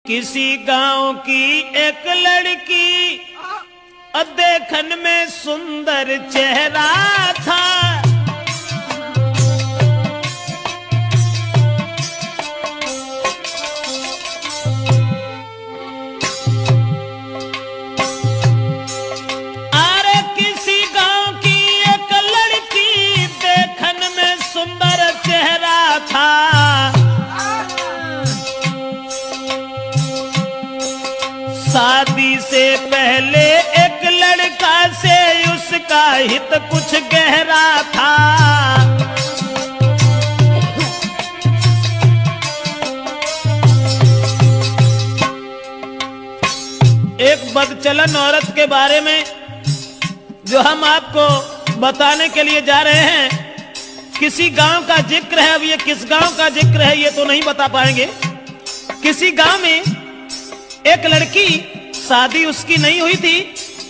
किसी गांव की एक लड़की देखन में सुंदर चेहरा था। अरे किसी गांव की एक लड़की देखन में सुंदर चेहरा था। शादी से पहले एक लड़का से उसका हित कुछ गहरा था। एक बदचलन औरत के बारे में जो हम आपको बताने के लिए जा रहे हैं, किसी गांव का जिक्र है। अब ये किस गांव का जिक्र है ये तो नहीं बता पाएंगे। किसी गांव में एक लड़की, शादी उसकी नहीं हुई थी,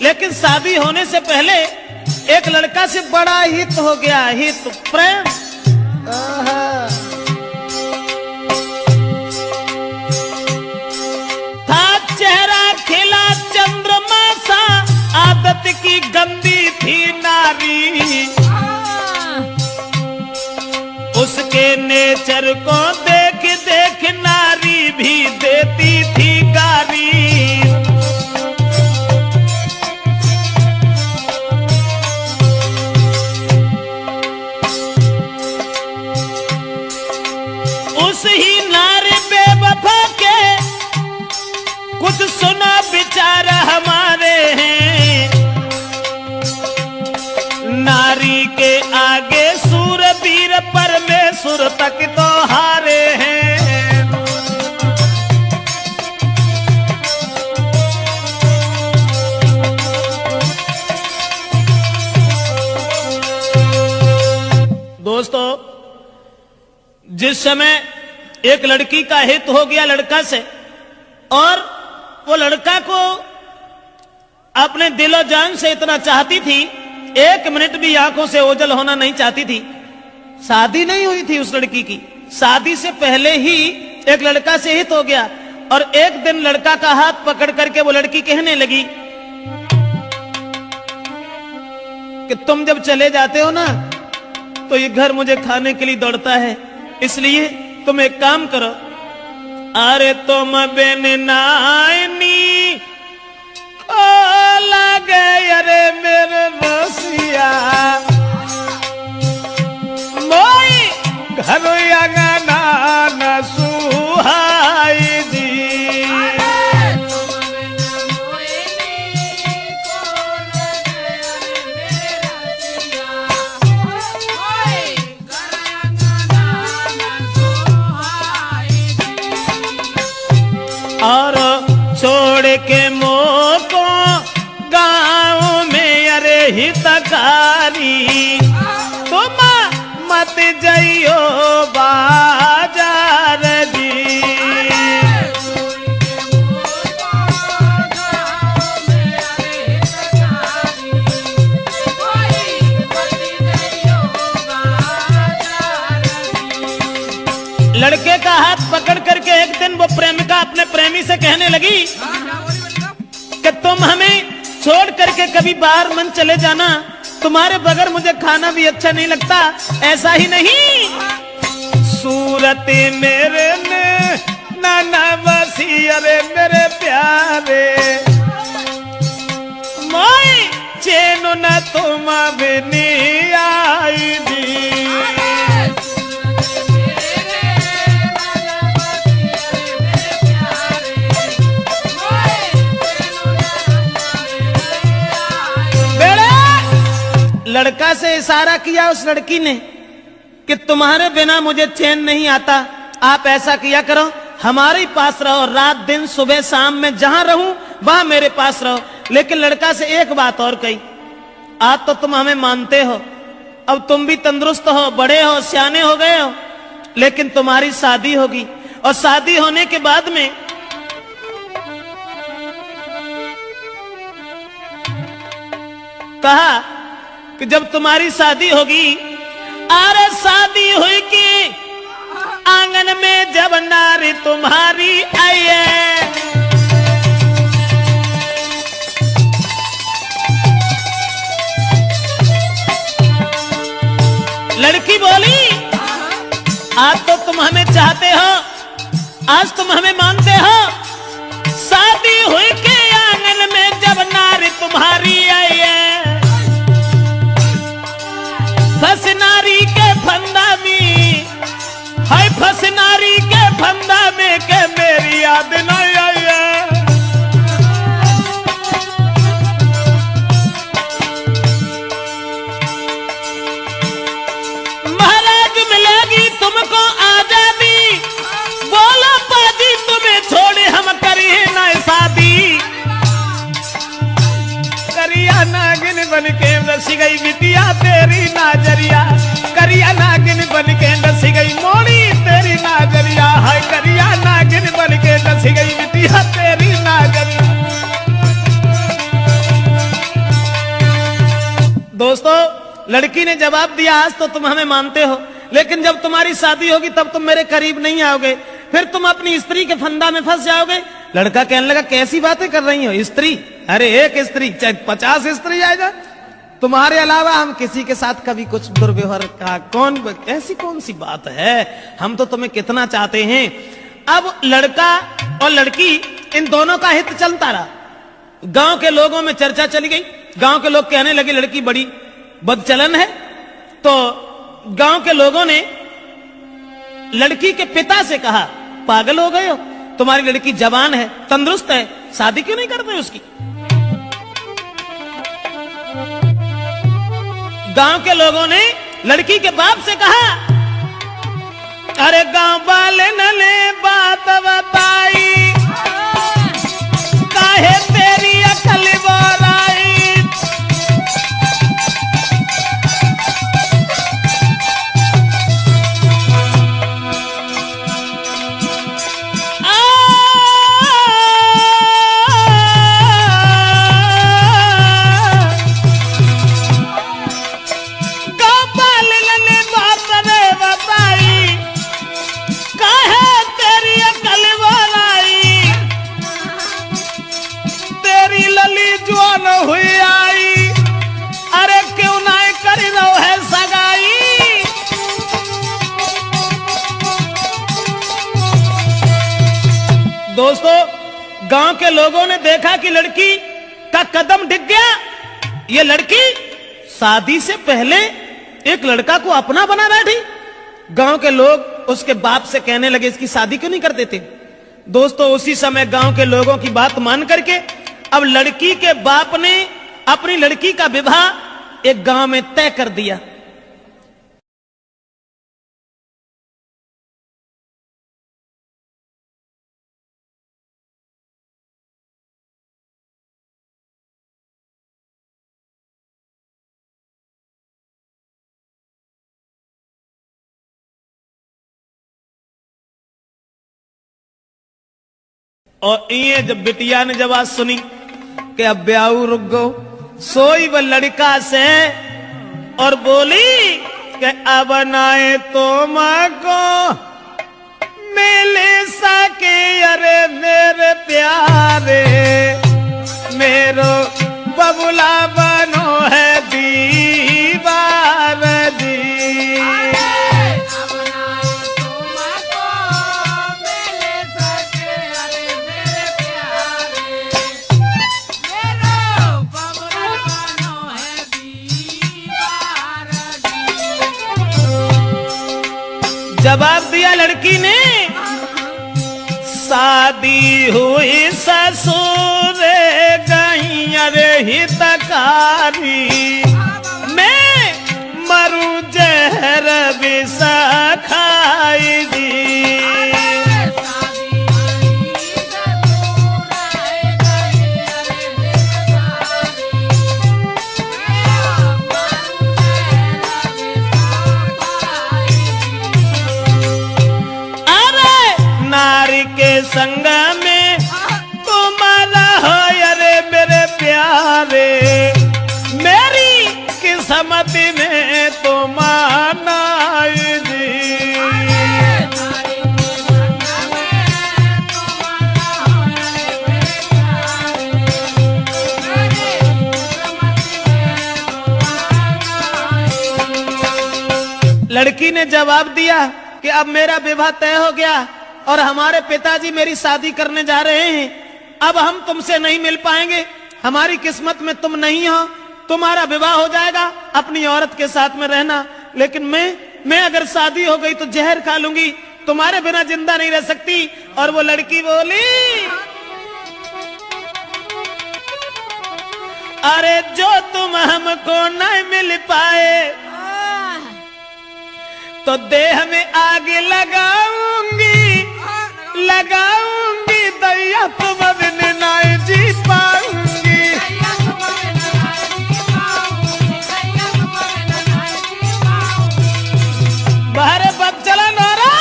लेकिन शादी होने से पहले एक लड़का से बड़ा हित हो गया, हित प्रेम। था चेहरा खिला चंद्रमा सा, आदत की गंदी थी नारी। उसके नेचर को देख देख नारी भी देती थी गारी। उस ही नारी बेवफा के कुछ सुना विचार हमारे हैं। नारी के आगे सूरवीर परमेश्वर तक तो हारे हैं। दोस्तों, जिस समय एक लड़की का हित हो गया लड़का से, और वो लड़का को अपने दिलो जान से इतना चाहती थी, एक मिनट भी आंखों से ओझल होना नहीं चाहती थी। शादी नहीं हुई थी उस लड़की की, शादी से पहले ही एक लड़का से हित हो गया। और एक दिन लड़का का हाथ पकड़ करके वो लड़की कहने लगी कि तुम जब चले जाते हो ना तो ये घर मुझे खाने के लिए दौड़ता है, इसलिए तुम एक काम करो। अरे तुम बिन नायनी को लगे अरे मेरे रसिया, मोई घर अंगना न सुहाई दी। और छोड़ के मोको गाँव में अरे हितकारी, तुम मत जाइयो बाजार जी। लड़के का हाथ पकड़ करके एक दिन वो प्रेमिका अपने प्रेमी से कहने लगी कि तुम हमें छोड़ करके कभी बाहर मन चले जाना, तुम्हारे बगैर मुझे खाना भी अच्छा नहीं लगता। ऐसा ही नहीं, सूरत मेरे ने नाना बसी अरे मेरे प्यारे, मोई चैनो न तुम बिनी आई दी। लड़का से इशारा किया उस लड़की ने कि तुम्हारे बिना मुझे चैन नहीं आता। आप ऐसा किया करो, हमारे पास रहो, रात दिन सुबह शाम में जहां रहूं वहां मेरे पास रहो। लेकिन लड़का से एक बात और कही, आज तो तुम हमें मानते हो, अब तुम भी तंदुरुस्त हो, बड़े हो, सियाने हो गए हो, लेकिन तुम्हारी शादी होगी। और शादी होने के बाद में कहा कि जब तुम्हारी शादी होगी, अरे शादी हुई कि आंगन में जब नारी तुम्हारी आई है, चाहते हो, आज तुम हमें मानते हो। शादी हुई के आंगन में जब नारी तुम्हारी आई है, फंस नारी के फंदा में, हाय फंस नारी के फंदा में के मेरी याद नहीं आई है। महाराज मिलेगी तुमको आजादी, बोलो पाजी तुम्हें छोड़े हम करी ना शादी। करिया नागिन बन के रसी गई बिटिया तेरी नाजरिया, करिया नागिन बन के रसी गई मोड़ी तेरी नाजरिया, हाय करिया नागिन बन के रसी गई बिटिया तेरी नाजरिया। दोस्तों, लड़की ने जवाब दिया, आज तो तुम हमें मानते हो, लेकिन जब तुम्हारी शादी होगी तब तुम मेरे करीब नहीं आओगे, फिर तुम अपनी स्त्री के फंदा में फंस जाओगे। लड़का कहने लगा, कैसी बातें कर रही हो? स्त्री? अरे एक स्त्री चाहे 50 स्त्री आएगा, तुम्हारे अलावा हम किसी के साथ कभी कुछ दुर्व्यवहार का ऐसी कौन सी बात है? हम तो तुम्हें कितना चाहते हैं। अब लड़का और लड़की इन दोनों का हित चलता रहा। गांव के लोगों में चर्चा चली गई, गांव के लोग कहने लगे लड़की बड़ी बदचलन है। तो गांव के लोगों ने लड़की के पिता से कहा, पागल हो गए हो, तुम्हारी लड़की जवान है, तंदुरुस्त है, शादी क्यों नहीं करते उसकी? गांव के लोगों ने लड़की के बाप से कहा, अरे गांव वाले ने बात बताई, काहे तेरी अकल बोराई। हुई आई, अरे क्यों ना कर लो है सगाई। दोस्तों, गांव के लोगों ने देखा कि लड़की का कदम डिग गया। ये लड़की शादी से पहले एक लड़का को अपना बना बैठी। गांव के लोग उसके बाप से कहने लगे, इसकी शादी क्यों नहीं कर देते? दोस्तों, उसी समय गांव के लोगों की बात मान करके अब लड़की के बाप ने अपनी लड़की का विवाह एक गांव में तय कर दिया। और ये जब बिटिया ने जब आज सुनी कि अब ब्याह रुक गो, सोई वह लड़का से और बोली कि अब नाए तो मां को मिले सके, अरे मेरे प्यारे मेरो बबुला बनो है दीवार दी। जवाब दिया लड़की ने, शादी हुई ससुर गई अरे हितकारी, मैं मरू जहर विष खाई दी। संग में तुम्हारा हो अरे मेरे प्यारे, मेरी किस्मत में तुम आना जी। लड़की ने जवाब दिया, कि अब मेरा विवाह तय हो गया और हमारे पिताजी मेरी शादी करने जा रहे हैं, अब हम तुमसे नहीं मिल पाएंगे, हमारी किस्मत में तुम नहीं हो, तुम्हारा विवाह हो जाएगा, अपनी औरत के साथ में रहना, लेकिन मैं अगर शादी हो गई तो जहर खा लूंगी, तुम्हारे बिना जिंदा नहीं रह सकती। और वो लड़की बोली, अरे जो तुम हमको नहीं मिल पाए तो देह में आग लगाऊंगी, लगाऊंगी, दैया तुम बिन नहीं जी पाऊंगी। बाहर बग चला नारा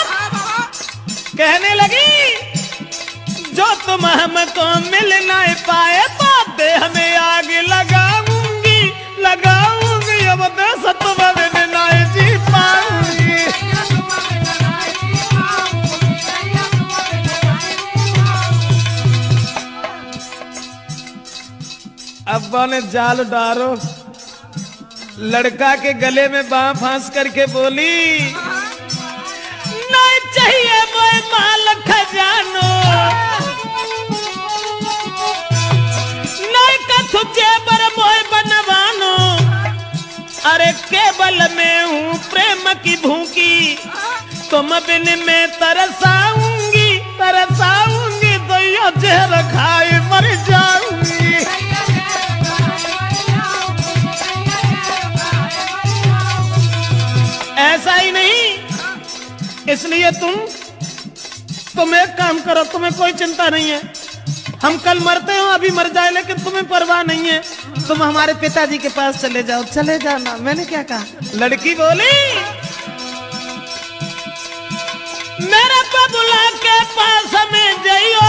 कहने लगी, जो तुम हमको मिल नहीं पाए तो देह में आग लगाऊंगी, लगाऊंगी, अब देश तुम बिन नहीं जी पाऊंगी। अब्बा ने जाल डारो, लड़का के गले में बांह फांस करके बोली, नहीं चाहिए मोए माल खजानो, नहीं कथु जेबर मोए बनवानो, अरे केवल मैं हूँ प्रेम की भूखी, तुम बिन में तरसाऊंगी, तरसाऊंगी, दैया जहर खाए मर जाऊंगी। ऐसा ही नहीं, इसलिए तुम एक काम करो, तुम्हें कोई चिंता नहीं है, हम कल मरते हो, अभी मर जाए, लेकिन तुम्हें परवाह नहीं है, तुम हमारे पिताजी के पास चले जाओ, चले जाओ ना। मैंने क्या कहा? लड़की बोली, मेरे बबुला के पास हमें जाइयो,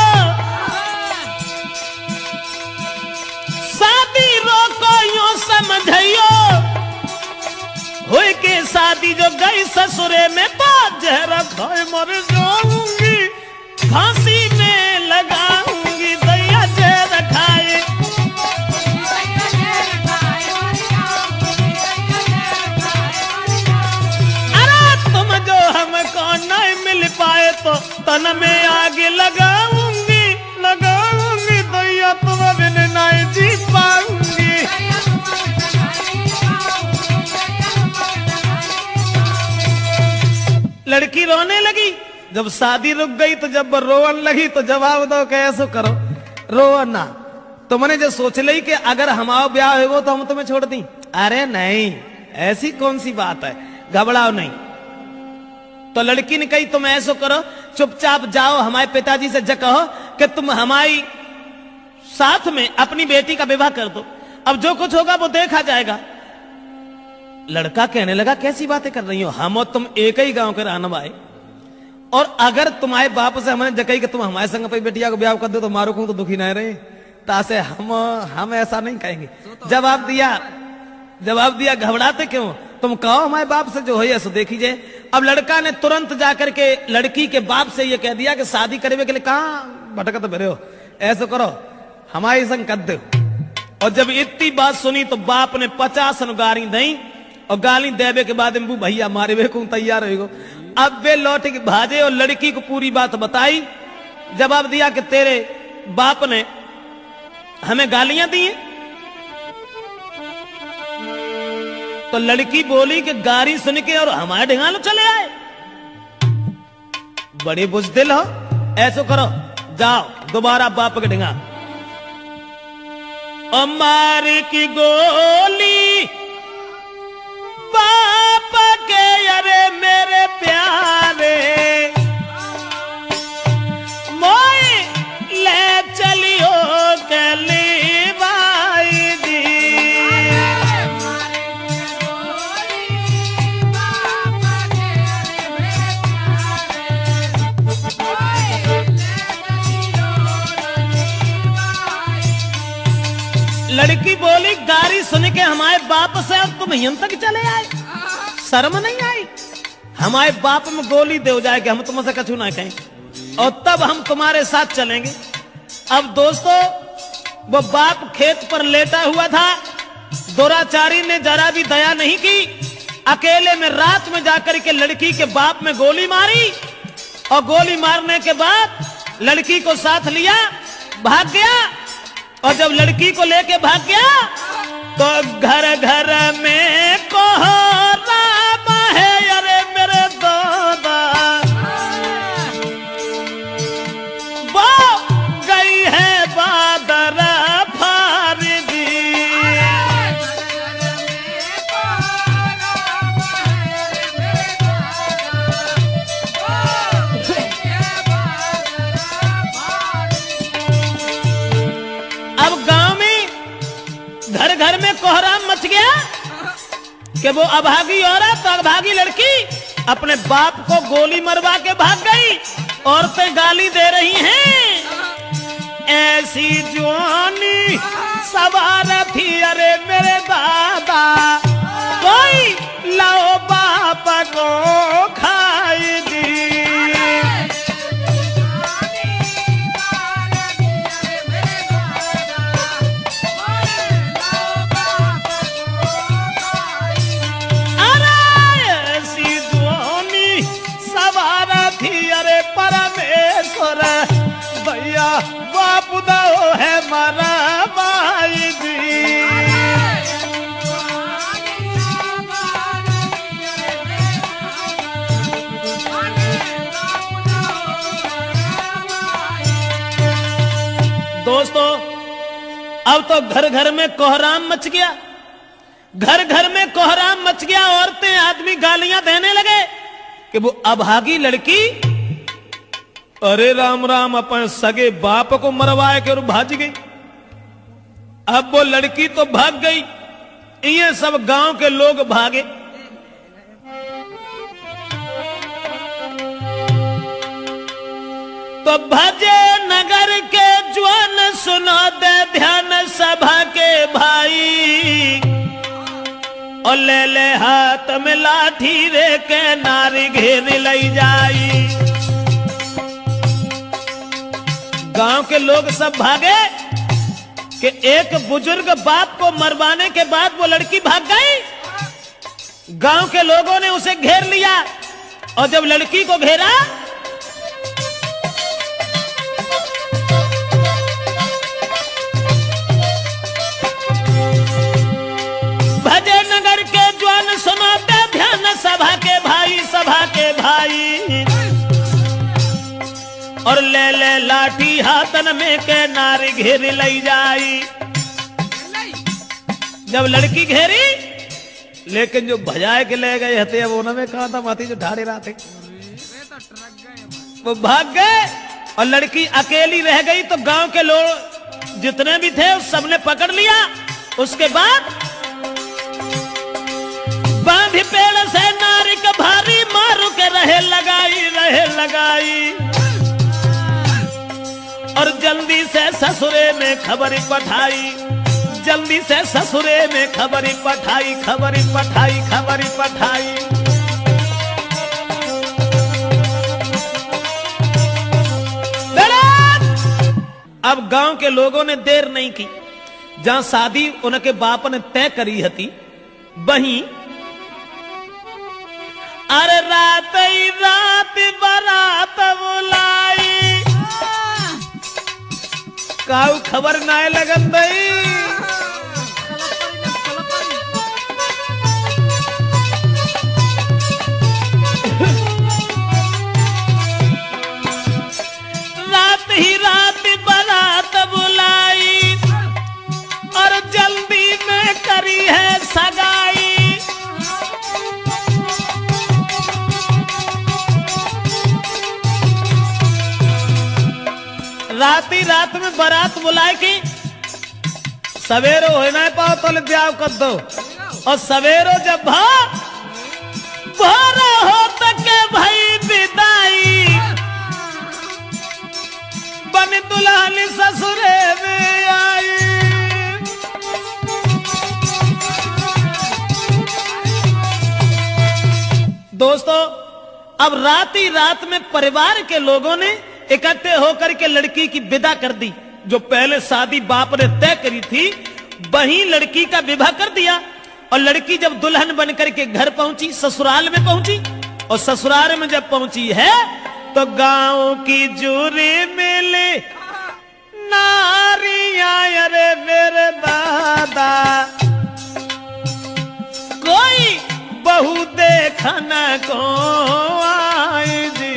शादी रोको यूं समझियो, हुई के शादी जो गई ससुरे में, बात जहर खाए मर जाऊंगी, फांसी में लगाऊंगी, दैया जहर खाए। अरे तुम जो हमको नहीं मिल पाए तो तन में आग लगाऊंगी, लगाऊंगी, दैया तुम बिन नहीं जी पाऊंगी। लड़की रोने लगी, जब शादी रुक गई तो जब रोवन लगी तो जवाब दो कैसे करो, रो ना, तुमने जो सोच ली कि अगर हमारा ब्याह है वो तो हम तुम्हें छोड़ दी, अरे नहीं, ऐसी कौन सी बात है, घबराओ नहीं। तो लड़की ने कही तुम ऐसा करो, चुपचाप जाओ हमारे पिताजी से कहो कि तुम हमारी साथ में अपनी बेटी का विवाह कर दो, अब जो कुछ होगा वो देखा जाएगा। लड़का कहने लगा कैसी बातें कर रही हो, हम और तुम एक ही गांव के रहने वाले, और अगर तुम्हारे बाप से हमने जकई कि तुम हमारे संग पे बेटिया को ब्याह कर दो तो मारो को तो दुखी नहीं रहे, तासे हम ऐसा नहीं कहेंगे। जवाब दिया घबराते क्यों, तुम कहो हमारे बाप से जो हो ऐसा देखिए। अब लड़का ने तुरंत जाकर के लड़की के बाप से ये कह दिया कि शादी करने के लिए कहाँ भटकत भरे हो, ऐसा करो हमारे संग कर दो। और जब इतनी बात सुनी तो बाप ने 50 गाली दी, और गाली देवे के बाद भैया मारे वे को तैयार हो। अब वे लौट के भाजे और लड़की को पूरी बात बताई, जवाब दिया कि तेरे बाप ने हमें गालियां दी हैं। तो लड़की बोली कि गाली सुन के और हमारे ढिंगालो चले आए, बड़े बुजदिल हो, ऐसो करो जाओ दोबारा बाप के ढिंगा। मार की गोली बाप के, अरे मेरे प्यारे मोए ले चलियो कली बाई जी। लड़की बोली गाली सुन के हमारे बाप से अब तुम यहां तक चले आए, शर्म नहीं आई? हमारे बाप में गोली दे जाएगी, हम तुमसे कछु ना कहें, और तब हम तुम्हारे साथ चलेंगे। अब दोस्तों वो बाप खेत पर लेटा हुआ था, दुराचारी ने जरा भी दया नहीं की, अकेले में रात में जाकर के लड़की के बाप में गोली मारी और गोली मारने के बाद लड़की को साथ लिया, भाग गया। और जब लड़की को लेके भाग गया तो घर घर में कोहराम है, अरे मेरे दादा वो गई है बादर फारदी। अब गांव में घर घर में कोहराम मच गया कि वो अभागी औरत, अभागी लड़की अपने बाप को गोली मरवा के भाग गई। औरतें गाली दे रही हैं, ऐसी जवानी सवार थी, अरे मेरे दादा कोई लाओ बाप को खाई दी। परमेश्वर भैया बाप दो है मारा भाई जी। दोस्तों अब तो घर घर में कोहराम मच गया, घर घर में कोहराम मच गया। औरतें आदमी गालियां देने लगे कि वो अभागी लड़की, अरे राम राम, अपन सगे बाप को मरवाए के और भाज गई। अब वो लड़की तो भाग गई, ये सब गांव के लोग भागे। तो भजे नगर के जवान सुनो दे ध्यान सभा के भाई, और ले ले हाथ में लाठी रे के नारी घेर लई जाई। गांव के लोग सब भागे कि एक बुजुर्ग बाप को मरवाने के बाद वो लड़की भाग गई। गांव के लोगों ने उसे घेर लिया और जब लड़की को घेरा भजे नगर के जवान सुनाते ध्यान सभा के भाई, सभा के भाई, और ले ले लाठी हाथन में के नारी घेर लई जाई। जब लड़की घेरी, लेकिन जो भजाए के ले गए हते अब उन्होंने कहा था माती जो ढाड़े रहा थे वो भाग गए और लड़की अकेली रह गई। तो गांव के लोग जितने भी थे उस सबने पकड़ लिया। उसके बाद बांधी पेड़ से नारी का भारी मारू के रहे लगाई, और जल्दी से ससुरे में खबर पठाई, जल्दी से ससुरे में खबर पठाई। अब गांव के लोगों ने देर नहीं की, जहां शादी उनके बाप ने तय करी हती वहीं अरे रात ही रात बारात बुलाई, काऊ खबर ना लगन दई। रात ही रात बारात बुलाई और जल्दी में करी है सगाई। रात ही रात में बारात बुलाए की सवेरो हो ना पाओ तो ब्याह कर दो, और सवेरो जब भोर हो तक भाई विदाई, बन दुल्हन ससुरे में आई। दोस्तों अब रात ही रात में परिवार के लोगों ने इकट्ठे होकर के लड़की की विदा कर दी। जो पहले शादी बाप ने तय करी थी वहीं लड़की का विवाह कर दिया। और लड़की जब दुल्हन बनकर के घर पहुंची, ससुराल में पहुंची, और ससुराल में जब पहुंची है तो गांव की जूरी मिली नारियां, अरे मेरे दादा कोई बहू देखन को आई जी।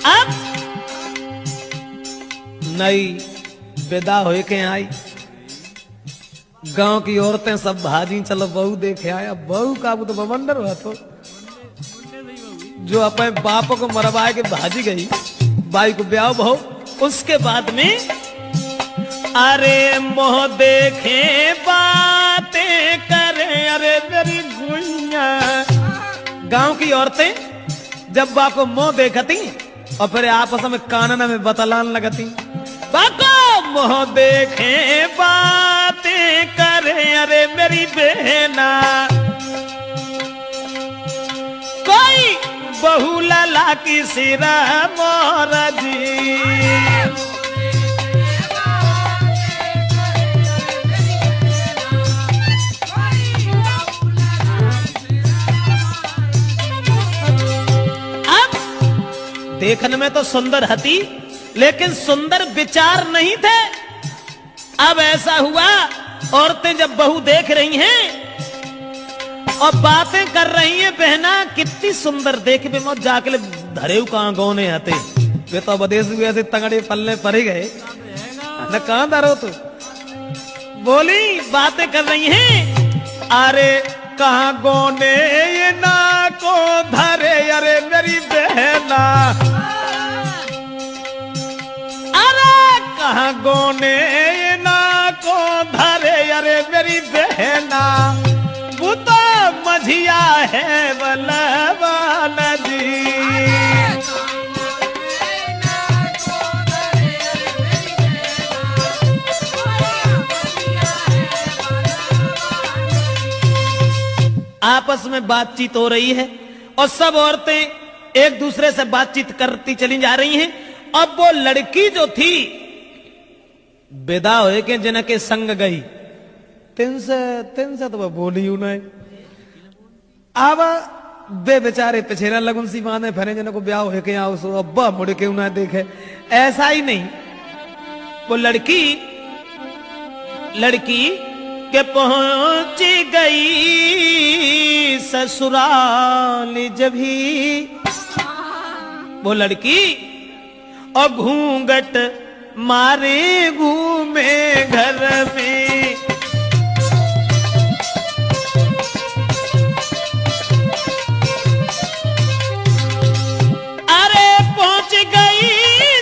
अब नई विदा हो के आई, गांव की औरतें सब भाजी, चलो बहू देखे आया। बहू का वो तो बवंडर हुआ, तो जो अपने बाप को मरवाए के भाजी गई, बाई को ब्याह बहू। उसके बाद में अरे मोह देखे बातें करे, अरे मेरी गुइया। गांव की औरतें जब बाप को मोह देखती और फिर आपस में कानन में बतलान लगती, बाको मोह देखे बातें करे, अरे मेरी बहना कोई बहू लाला की सिरा मोरा जी। अब देखने में तो सुंदर हती, लेकिन सुंदर विचार नहीं थे। अब ऐसा हुआ, औरतें जब बहू देख रही हैं और बातें कर रही हैं, बहना कितनी सुंदर देख बे मत जाके धरे कहां गौने आते वे तो बदेश हुए ऐसे तंगड़े पल्ले पड़ गए न, कहां धरो तू। बोली बातें कर रही हैं, अरे कहां गौने ये ना को धरे, अरे मेरी बहना कहां गौने ना को धरे, अरे मेरी बहना वो तो मझिया है बलवान जी। आपस में बातचीत हो रही है और सब औरतें एक दूसरे से बातचीत करती चली जा रही हैं। अब वो लड़की जो थी विदा हो के जिनके संग गई, तिन से तो बोली हूं नहीं। अब बे बेचारे पिछेरा लगुन सी माने फरे जिनको ब्याह हो के आओ सो अब्बा मुड़ के उन्हें देखे, ऐसा ही नहीं। वो लड़की के पहुंची गई ससुराल जब ही, वो लड़की और घूंघट मारे घूमे घर में। अरे पहुंच गई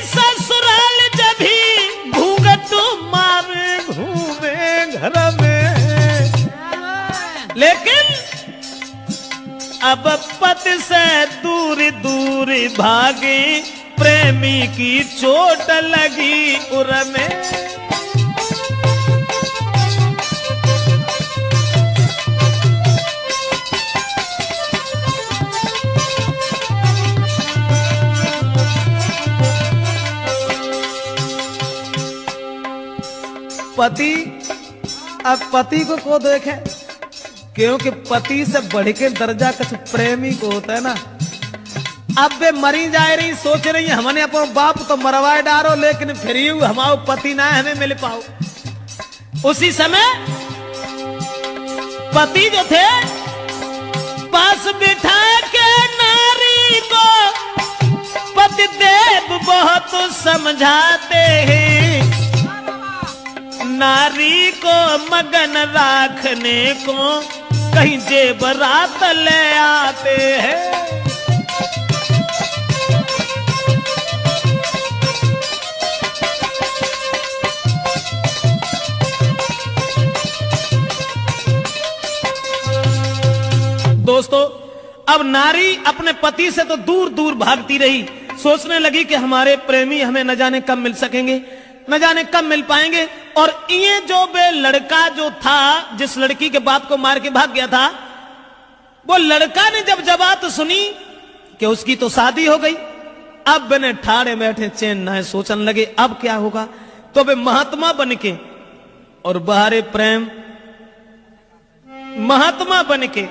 ससुराल जब ही, घूंघट मारे घूमे घर में। लेकिन अब पति से दूर दूर भागे, प्रेमी की चोट लगी उर में। पति अब पति को देखे, क्योंकि पति से बढ़ के दर्जा कुछ प्रेमी को होता है ना। अब वे मरी जा रही, सोच रही है हमने अपना बाप तो मरवाए डारो, लेकिन फिर हमारा पति ना हमें मिल पाओ। उसी समय पति जो थे पास बिठा के नारी को पति देव बहुत समझाते हैं, नारी को मगन रखने को कहीं जेवरात ले आते हैं। दोस्तों, अब नारी अपने पति से तो दूर दूर भागती रही, सोचने लगी कि हमारे प्रेमी हमें न जाने कब मिल सकेंगे, न जाने कब मिल पाएंगे। और ये जो बे लड़का जो था, जिस लड़की के बाप को मार के भाग गया था, वो लड़का ने जब बात सुनी कि उसकी तो शादी हो गई, अब बने ठाड़े बैठे चैन ना है, सोचने लगे अब क्या होगा। तो वे महात्मा बनके और बाहरे प्रेम महात्मा बनके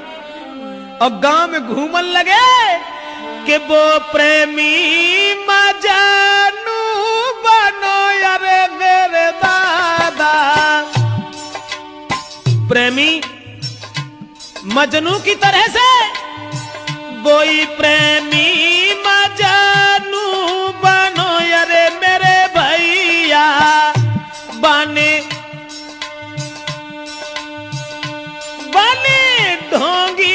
और गांव में घूमन लगे कि वो प्रेमी मजनू बनो अरे मेरे दादा। प्रेमी मजनू की तरह से वही प्रेमी मजनू बनो अरे मेरे भैया। बने बने ढोंगी